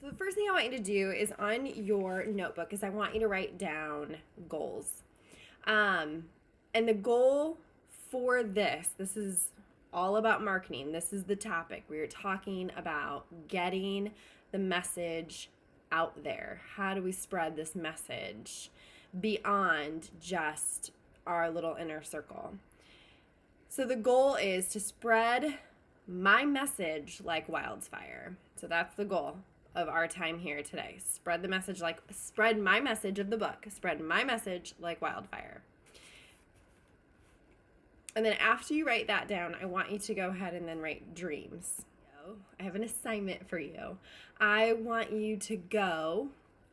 So the first thing I want you to do is on your notebook is I want you to write down goals. And the goal for this is all about marketing. This is the topic. We are talking about getting the message out there. How do we spread this message beyond just our little inner circle? So the goal is to spread my message like wildfire. So that's the goal of our time here today. Spread my message of the book. Spread my message like wildfire. And then after you write that down, I want you to go ahead and then write dreams. I have an assignment for you. I want you to go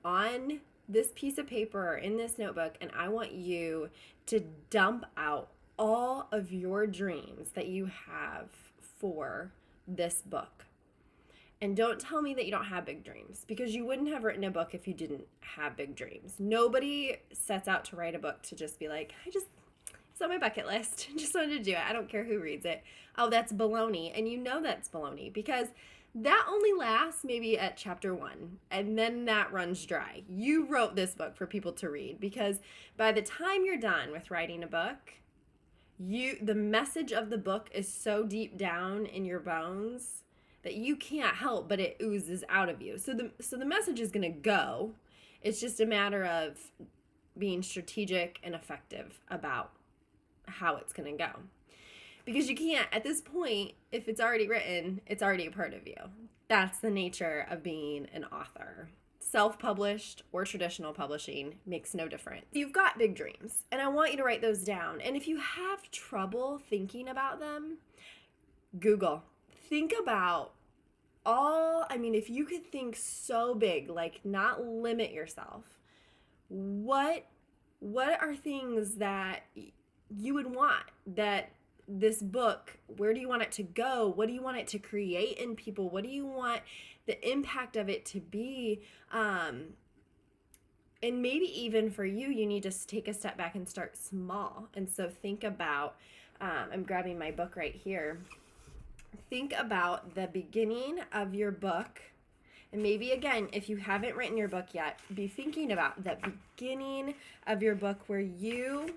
on this piece of paper or in this notebook, and I want you to dump out all of your dreams that you have for this book. And don't tell me that you don't have big dreams, because you wouldn't have written a book if you didn't have big dreams. Nobody sets out to write a book to just be like, it's on my bucket list. Just wanted to do it. I don't care who reads it. Oh, that's baloney. And you know that's baloney because that only lasts maybe at chapter 1, and then that runs dry. You wrote this book for people to read, because by the time you're done with writing a book, the message of the book is so deep down in your bones that you can't help but it oozes out of you. So the message is going to go. It's just a matter of being strategic and effective about how it's going to go. Because you can't, at this point, if it's already written, it's already a part of you. That's the nature of being an author. Self-published or traditional publishing makes no difference. You've got big dreams, and I want you to write those down. And if you have trouble thinking about them, Google. Think about if you could think so big, like not limit yourself, what are things that you would want that this book, where do you want it to go? What do you want it to create in people? What do you want the impact of it to be? And maybe even for you need to take a step back and start small. And so think about, I'm grabbing my book right here. Think about the beginning of your book. And maybe, again, if you haven't written your book yet, be thinking about the beginning of your book where you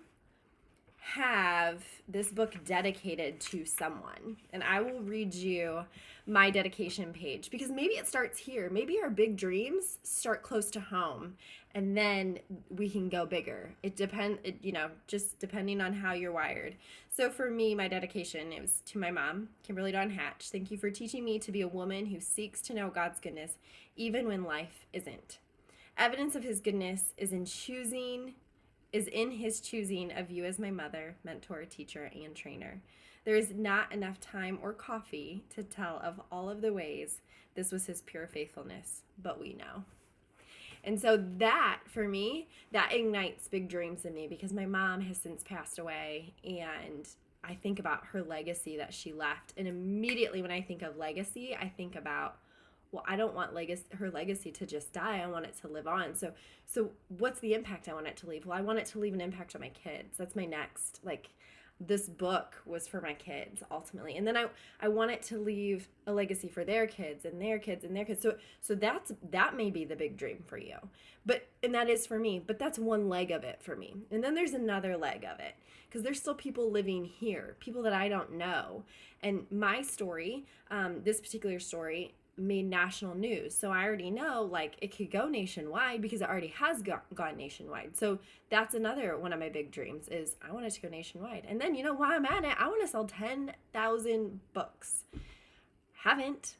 have this book dedicated to someone. And I will read you my dedication page, because maybe it starts here. Maybe our big dreams start close to home, and then we can go bigger. It depends, just depending on how you're wired. So for me, my dedication, it was to my mom, Kimberly Dawn Hatch. Thank you for teaching me to be a woman who seeks to know God's goodness, even when life isn't. Evidence of his goodness is in his choosing of you as my mother, mentor, teacher, and trainer. There is not enough time or coffee to tell of all of the ways this was his pure faithfulness, but we know. And so that, for me, that ignites big dreams in me, because my mom has since passed away, and I think about her legacy that she left. And immediately when I think of legacy, I think about, well, I don't want her legacy to just die. I want it to live on. So what's the impact I want it to leave? Well, I want it to leave an impact on my kids. That's my next, this book was for my kids ultimately. And then I want it to leave a legacy for their kids and their kids and their kids. So that may be the big dream for you. And that is for me, but that's one leg of it for me. And then there's another leg of it, because there's still people living here, people that I don't know. And my story, this particular story, made national news. So I already know it could go nationwide, because it already has gone nationwide. So that's another one of my big dreams, is I want it to go nationwide. And then, while I'm at it, I want to sell 10,000 books. Haven't,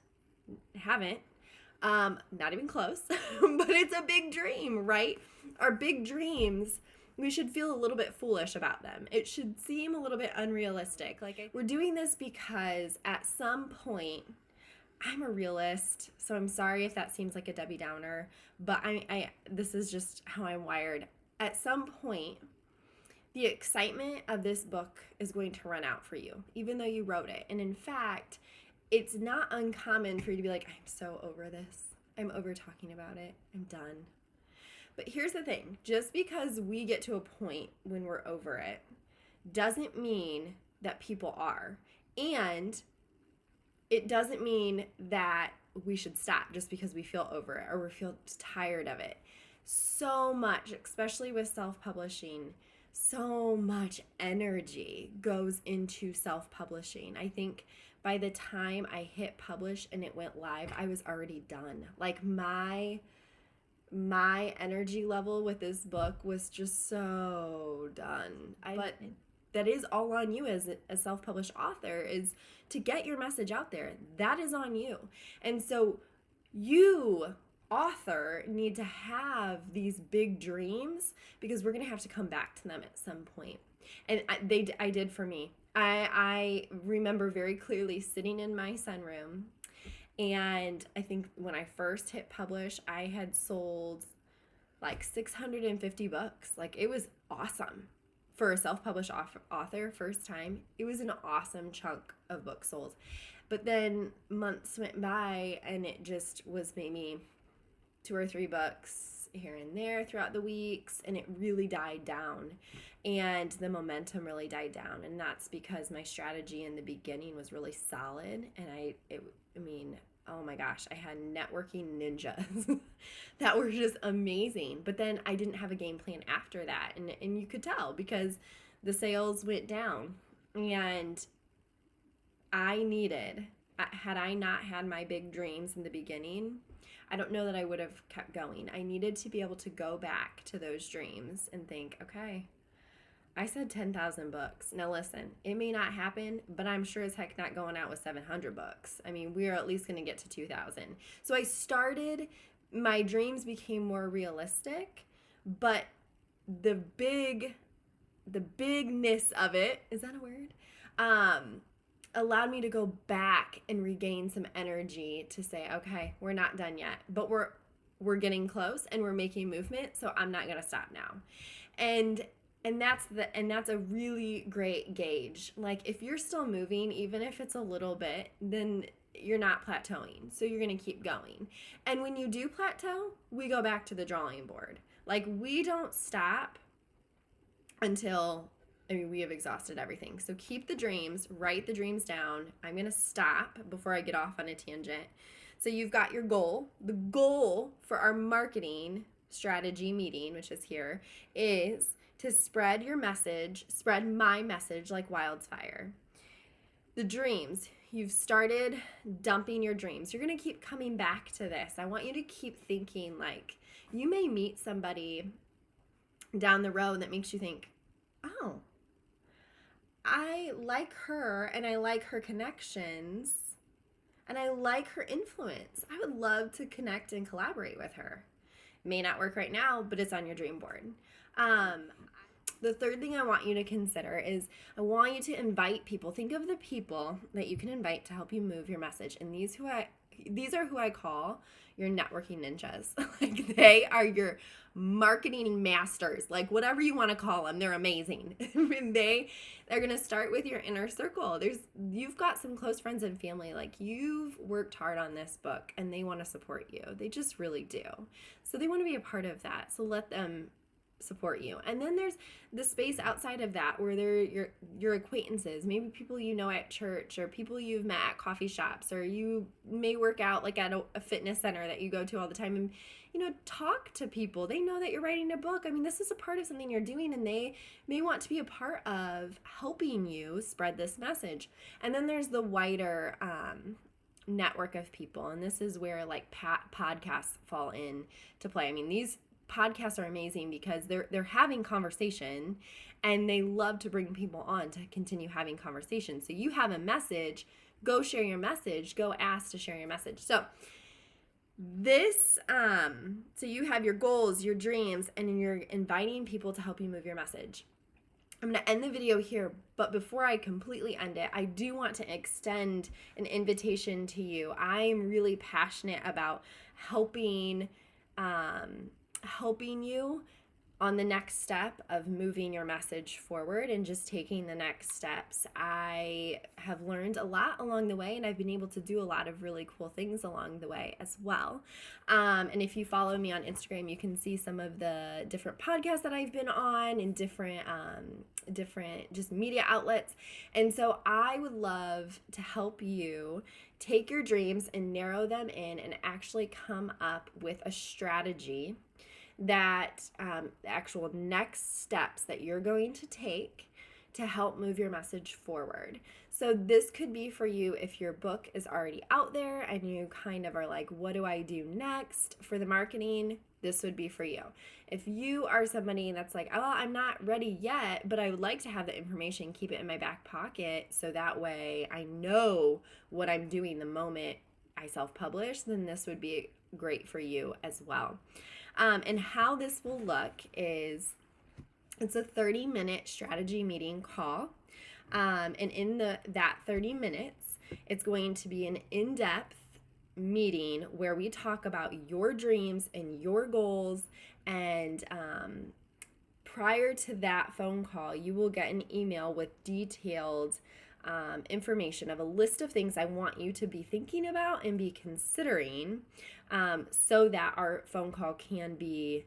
not even close, but it's a big dream, right? Our big dreams, we should feel a little bit foolish about them. It should seem a little bit unrealistic. We're doing this because at some point, I'm a realist, so I'm sorry if that seems like a Debbie Downer, but this is just how I'm wired. At some point, the excitement of this book is going to run out for you, even though you wrote it. And in fact, it's not uncommon for you to be like, I'm so over this. I'm over talking about it. I'm done. But here's the thing. Just because we get to a point when we're over it doesn't mean that people are. And it doesn't mean that we should stop just because we feel over it or we feel tired of it. So much, especially with self-publishing, so much energy goes into self-publishing. I think by the time I hit publish and it went live, I was already done. Like my energy level with this book was just so done. But that is all on you as a self-published author, is to get your message out there. That is on you. And so you, author, need to have these big dreams, because we're going to have to come back to them at some point. And I did for me. I remember very clearly sitting in my sunroom, and I think when I first hit publish, I had sold like 650 books. Like, it was awesome. For a self-published author, first time, it was an awesome chunk of books sold. But then months went by, and it just was maybe 2 or 3 books here and there throughout the weeks, and it really died down. And the momentum really died down. And that's because my strategy in the beginning was really solid. And I mean, oh my gosh, I had networking ninjas that were just amazing. But then I didn't have a game plan after that. And you could tell because the sales went down. And had I not had my big dreams in the beginning, I don't know that I would have kept going. I needed to be able to go back to those dreams and think, okay, I said 10,000 books. Now listen, it may not happen, but I'm sure as heck not going out with 700 books. I mean, we're at least going to get to 2,000. So my dreams became more realistic, but the bigness of it, is that a word? Allowed me to go back and regain some energy to say, okay, we're not done yet, but we're getting close and we're making movement, so I'm not going to stop now. And that's a really great gauge. Like, if you're still moving, even if it's a little bit, then you're not plateauing. So you're going to keep going. And when you do plateau, we go back to the drawing board. Like, we don't stop until, we have exhausted everything. So keep the dreams, write the dreams down. I'm going to stop before I get off on a tangent. So you've got your goal. The goal for our marketing strategy meeting, which is here, is to spread your message, spread my message like wildfire. The dreams, you've started dumping your dreams. You're going to keep coming back to this. I want you to keep thinking, like, you may meet somebody down the road that makes you think, oh, I like her and I like her connections and I like her influence. I would love to connect and collaborate with her. May not work right now, but it's on your dream board. The third thing I want you to consider is I want you to invite people. Think of the people that you can invite to help you move your message. And these are who I call your networking ninjas. Like, they are your marketing masters, like whatever you want to call them. They're amazing. And they're going to start with your inner circle. You've got some close friends and family. Like, you've worked hard on this book and they want to support you. They just really do. So they want to be a part of that. So let them support you. And then there's the space outside of that where they're your acquaintances, maybe people you know at church or people you've met at coffee shops, or you may work out like at a fitness center that you go to all the time, and talk to people. They know that you're writing a book. This is a part of something you're doing, and they may want to be a part of helping you spread this message. And then there's the wider network of people, and this is where like podcasts fall in to play. These podcasts are amazing because they're having conversation, and they love to bring people on to continue having conversation. So you have a message, go share your message, go ask to share your message. So so you have your goals, your dreams, and you're inviting people to help you move your message. I'm going to end the video here, but before I completely end it, I do want to extend an invitation to you. I'm really passionate about helping you on the next step of moving your message forward and just taking the next steps. I have learned a lot along the way, and I've been able to do a lot of really cool things along the way as well. And if you follow me on Instagram, you can see some of the different podcasts that I've been on and different just media outlets. And so I would love to help you take your dreams and narrow them in and actually come up with a strategy that the actual next steps that you're going to take to help move your message forward. So this could be for you if your book is already out there and you kind of are like, what do I do next for the marketing? This would be for you. If you are somebody that's like, oh, I'm not ready yet, but I would like to have the information, keep it in my back pocket so that way I know what I'm doing the moment I self-publish, then this would be great for you as well. And how this will look is it's a 30-minute strategy meeting call. And in that 30 minutes, it's going to be an in-depth meeting where we talk about your dreams and your goals. And prior to that phone call, you will get an email with detailed information of a list of things I want you to be thinking about and be considering so that our phone call can be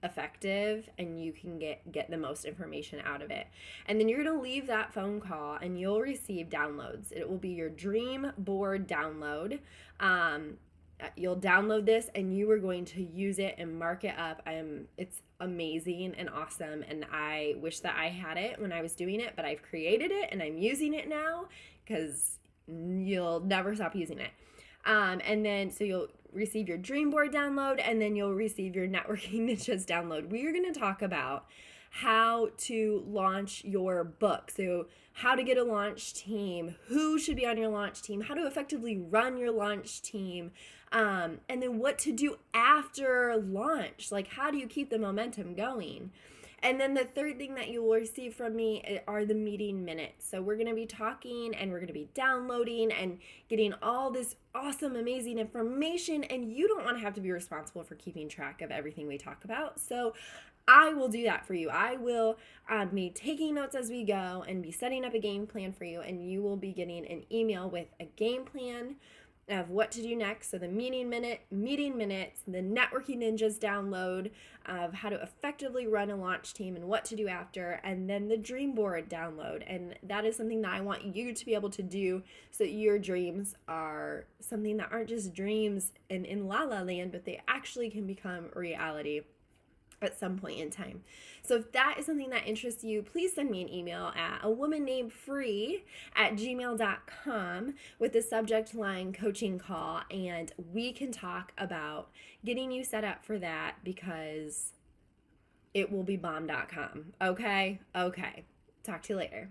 effective and you can get the most information out of it. And then you're going to leave that phone call and you'll receive downloads. It will be your dream board download. You'll download this and you are going to use it and mark it up. It's amazing and awesome, and I wish that I had it when I was doing it, but I've created it and I'm using it now because you'll never stop using it. And then so you'll receive your dream board download, and then you'll receive your networking niches download. We are going to talk about how to launch your book. So how to get a launch team, who should be on your launch team, how to effectively run your launch team, and then what to do after launch. Like, how do you keep the momentum going? And then the third thing that you will receive from me are the meeting minutes. So we're going to be talking and we're going to be downloading and getting all this awesome, amazing information. And you don't want to have to be responsible for keeping track of everything we talk about. So I will do that for you. I will be taking notes as we go and be setting up a game plan for you. And you will be getting an email with a game plan of what to do next. So the meeting minutes, the Networking Ninjas download of how to effectively run a launch team and what to do after, and then the dream board download. And that is something that I want you to be able to do so that your dreams are something that aren't just dreams and in la la land, but they actually can become reality at some point in time. So if that is something that interests you, please send me an email at awomannamedfree@gmail.com with the subject line coaching call, and we can talk about getting you set up for that because it will be bomb.com. Okay? Talk to you later.